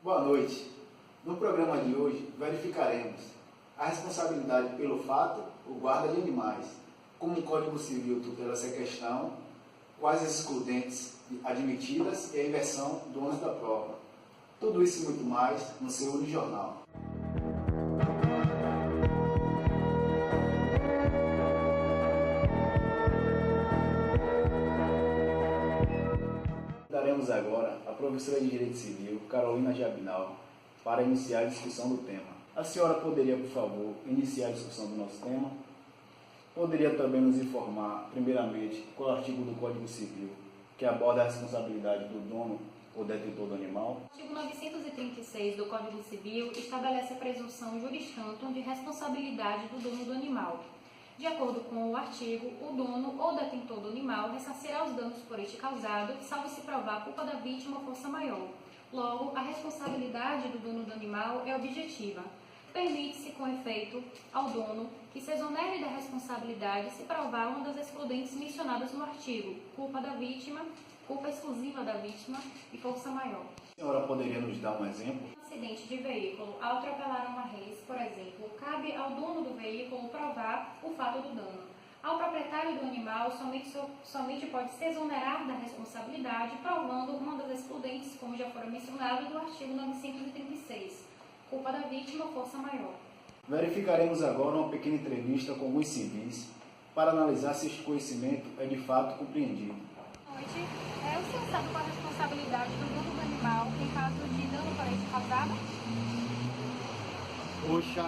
Boa noite. No programa de hoje, verificaremos a responsabilidade pelo fato, o guarda de animais, como o Código Civil tutela essa questão, quais as excludentes admitidas e a inversão do ônus da prova. Tudo isso e muito mais no seu Unijornal. Daremos agora a professora de Direito Civil, Carolina Jabinal, para iniciar a discussão do tema. A senhora poderia, por favor, iniciar a discussão do nosso tema? Poderia também nos informar, primeiramente, qual é o artigo do Código Civil que aborda a responsabilidade do dono ou detentor do animal? O artigo 936 do Código Civil estabelece a presunção juris tantum de responsabilidade do dono do animal. De acordo com o artigo, o dono ou detentor do animal ressarcirá os danos por este causado, salvo se provar a culpa da vítima ou força maior. Logo, a responsabilidade do dono do animal é objetiva. Permite-se, com efeito, ao dono que se exonere da responsabilidade se provar uma das excludentes mencionadas no artigo, culpa da vítima, culpa exclusiva da vítima e força maior. A senhora poderia nos dar um exemplo? Um acidente de veículo ao atropelar uma res, por exemplo, cabe ao dono do veículo provar o fato do dano. Ao proprietário do animal, somente pode se exonerar da responsabilidade, provando uma das excludentes, como já foi mencionado, do artigo 936, culpa da vítima ou força maior. Verificaremos agora uma pequena entrevista com alguns civis para analisar se este conhecimento é de fato compreendido. Boa noite. O senhor sabe qual a responsabilidade do dono do animal em caso de dano para este causado? Poxa,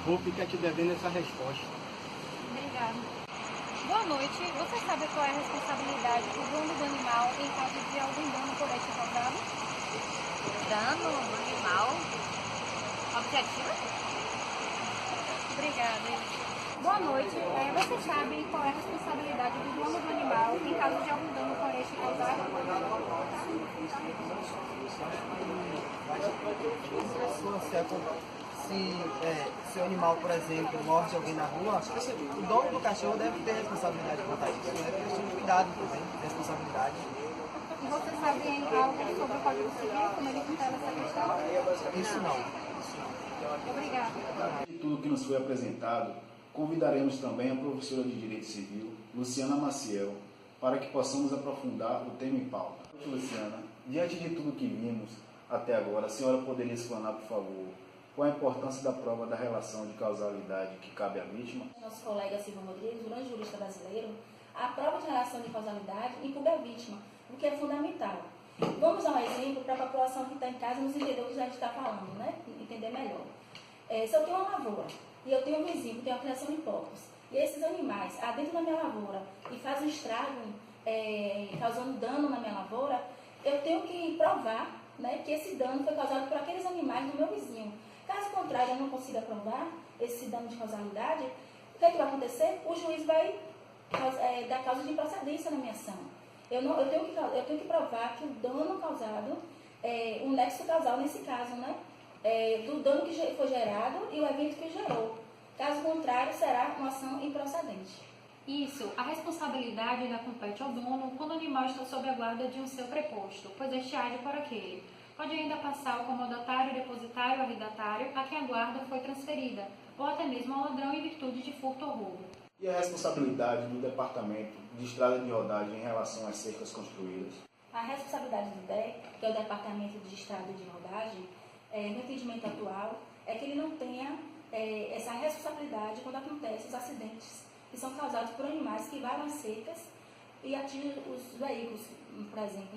vou ficar te devendo essa resposta. Obrigada. Boa noite. Você sabe qual é a responsabilidade do dono do animal em caso de algum dano por este causado? Dano no animal? Objetiva? Obrigada. Boa noite. Você sabe qual é a responsabilidade do dono do animal em caso de algum dano por este causado? Se o animal, por exemplo, morde alguém na rua, o dono do cachorro deve ter responsabilidade por isso. Deve ter esse cuidado também, responsabilidade. E você sabe algo sobre o Código Civil, como ele tutela essa questão? Isso não. Obrigada. De tudo que nos foi apresentado, convidaremos também a professora de Direito Civil, Luciana Maciel, para que possamos aprofundar o tema em pauta. Luciana, diante de tudo que vimos até agora, a senhora poderia explanar, por favor, qual a importância da prova da relação de causalidade que cabe à vítima? Nosso colega Silvio Rodrigues, o grande jurista brasileiro, a prova de relação de causalidade incube a vítima, o que é fundamental. Vamos dar um exemplo para a população que está em casa nos entender o que a gente está falando, né? Entender melhor. Se eu tenho uma lavoura e eu tenho um vizinho que tem uma criação de porcos, e esses animais adentram da minha lavoura e fazem um estrago, causando dano na minha lavoura, eu tenho que provar, né, que esse dano foi causado por aqueles animais do meu vizinho. Caso contrário, eu não consiga provar esse dano de causalidade, o que é que vai acontecer? O juiz vai dar causa de improcedência na minha ação. Eu tenho que provar que o dano causado, um nexo causal nesse caso, né, do dano que foi gerado e o evento que gerou. Caso contrário, será uma ação improcedente. Isso, a responsabilidade ainda compete ao dono quando o animal está sob a guarda de um seu preposto, pois este age por aquele. Pode ainda passar ao comodatário, depositário ou arrendatário a quem a guarda foi transferida, ou até mesmo ao ladrão em virtude de furto ou roubo. E a responsabilidade do Departamento de Estrada de Rodagem em relação às cercas construídas? A responsabilidade do DEC, que é o Departamento de Estrada de Rodagem, no entendimento atual, é que ele não tenha essa responsabilidade quando acontecem os acidentes que são causados por animais que varam as cercas e atingem os veículos, por exemplo,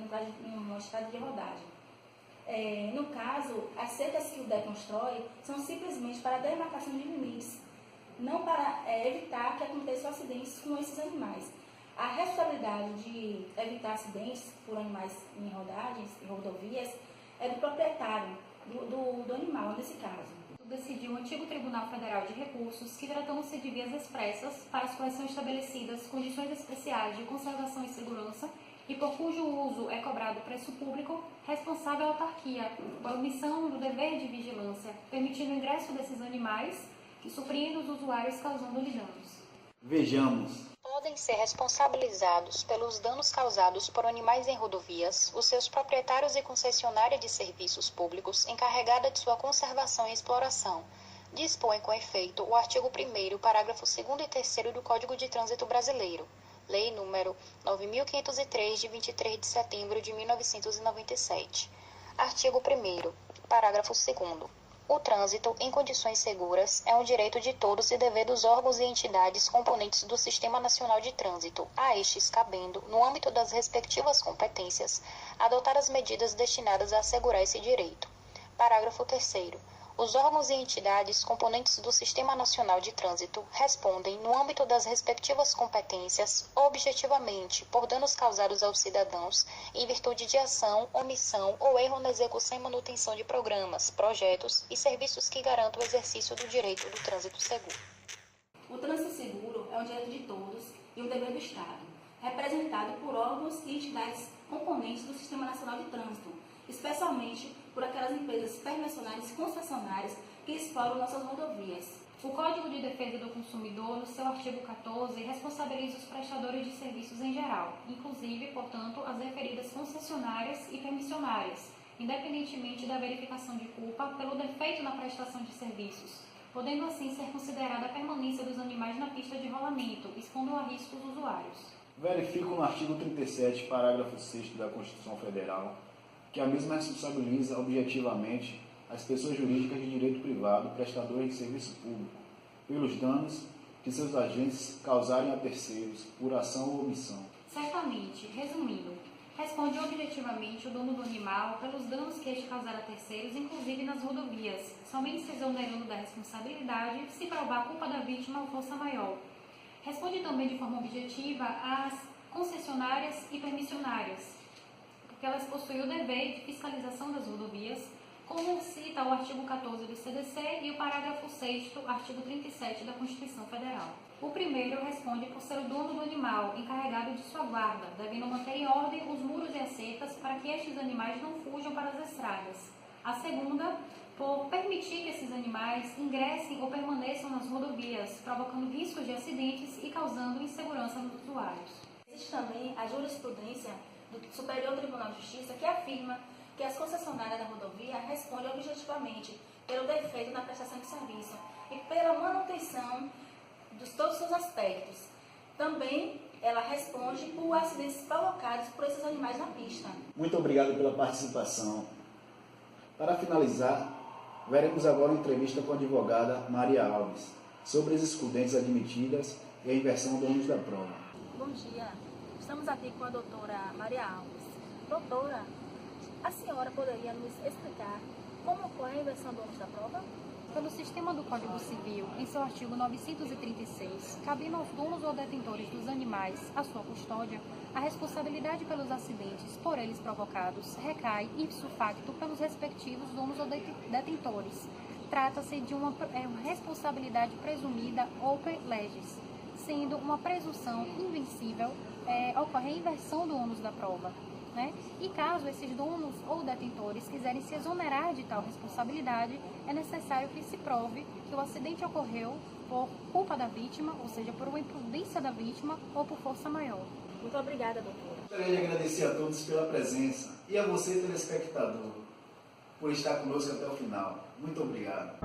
numa estrada de rodagem. No caso, as cercas que o DEC constrói são simplesmente para a demarcação de limites, não para evitar que aconteçam acidentes com esses animais. A responsabilidade de evitar acidentes por animais em rodagens, em rodovias, é do proprietário do animal, nesse caso. Decidiu o antigo Tribunal Federal de Recursos que, tratando-se de vias expressas, para as quais são estabelecidas condições especiais de conservação e segurança e por cujo uso é cobrado preço público, responsável a autarquia por omissão do dever de vigilância, permitindo o ingresso desses animais que surpreendem os usuários causando-lhe danos. Vejamos. Todo podem ser responsabilizados pelos danos causados por animais em rodovias os seus proprietários e concessionária de serviços públicos encarregada de sua conservação e exploração, dispõe com efeito o artigo 1º, parágrafo 2º e 3º do Código de Trânsito Brasileiro, Lei número 9.503, de 23 de setembro de 1997. Artigo 1º, parágrafo 2º. O trânsito em condições seguras é um direito de todos e dever dos órgãos e entidades componentes do Sistema Nacional de Trânsito, a estes cabendo, no âmbito das respectivas competências, adotar as medidas destinadas a assegurar esse direito. Parágrafo 3º. Os órgãos e entidades componentes do Sistema Nacional de Trânsito respondem, no âmbito das respectivas competências, objetivamente, por danos causados aos cidadãos, em virtude de ação, omissão ou erro na execução e manutenção de programas, projetos e serviços que garantam o exercício do direito do trânsito seguro. O trânsito seguro é um direito de todos e um dever do Estado, representado por órgãos e entidades componentes do Sistema Nacional de Trânsito, especialmente por aquelas empresas permissionárias e concessionárias que exploram nossas rodovias. O Código de Defesa do Consumidor, no seu artigo 14, responsabiliza os prestadores de serviços em geral, inclusive, portanto, as referidas concessionárias e permissionárias, independentemente da verificação de culpa pelo defeito na prestação de serviços, podendo assim ser considerada a permanência dos animais na pista de rolamento, expondo a risco os usuários. Verifico no artigo 37, parágrafo 6º da Constituição Federal, que a mesma responsabiliza objetivamente as pessoas jurídicas de direito privado prestadoras de serviço público pelos danos que seus agentes causarem a terceiros por ação ou omissão. Certamente, resumindo, responde objetivamente o dono do animal pelos danos que este causar a terceiros, inclusive nas rodovias, somente se exonerando da responsabilidade se provar a culpa da vítima ou força maior. Responde também de forma objetiva às concessionárias e permissionárias, porque elas possuem o dever de fiscalização das rodovias, como cita o artigo 14 do CDC e o parágrafo 6º, artigo 37 da Constituição Federal. O primeiro responde por ser o dono do animal, encarregado de sua guarda, devendo manter em ordem os muros e as cercas para que estes animais não fujam para as estradas. A segunda, por permitir que esses animais ingressem ou permaneçam nas rodovias, provocando riscos de acidentes e causando insegurança nos usuários. Existe também a jurisprudência do Superior Tribunal de Justiça que afirma que as concessionárias da rodovia respondem objetivamente pelo defeito na prestação de serviço e pela manutenção de todos os seus aspectos. Também ela responde por acidentes provocados por esses animais na pista. Muito obrigado pela participação. Para finalizar, veremos agora uma entrevista com a advogada Maria Alves sobre as excludentes admitidas e a inversão do ônus da prova. Bom dia, estamos aqui com a doutora Maria Alves. Doutora, a senhora poderia nos explicar como ocorre a inversão do ônus da prova? Pelo sistema do Código Civil, em seu artigo 936, cabendo aos donos ou detentores dos animais a sua custódia, a responsabilidade pelos acidentes por eles provocados recai ipso facto pelos respectivos donos ou detentores. Trata-se de uma responsabilidade presumida oper legis, sendo uma presunção invencível, ocorre a inversão do ônus da prova. E caso esses donos ou detentores quiserem se exonerar de tal responsabilidade, é necessário que se prove que o acidente ocorreu por culpa da vítima, ou seja, por uma imprudência da vítima ou por força maior. Muito obrigada, doutora. Gostaria de agradecer a todos pela presença e a você, telespectador, por estar conosco até o final. Muito obrigado.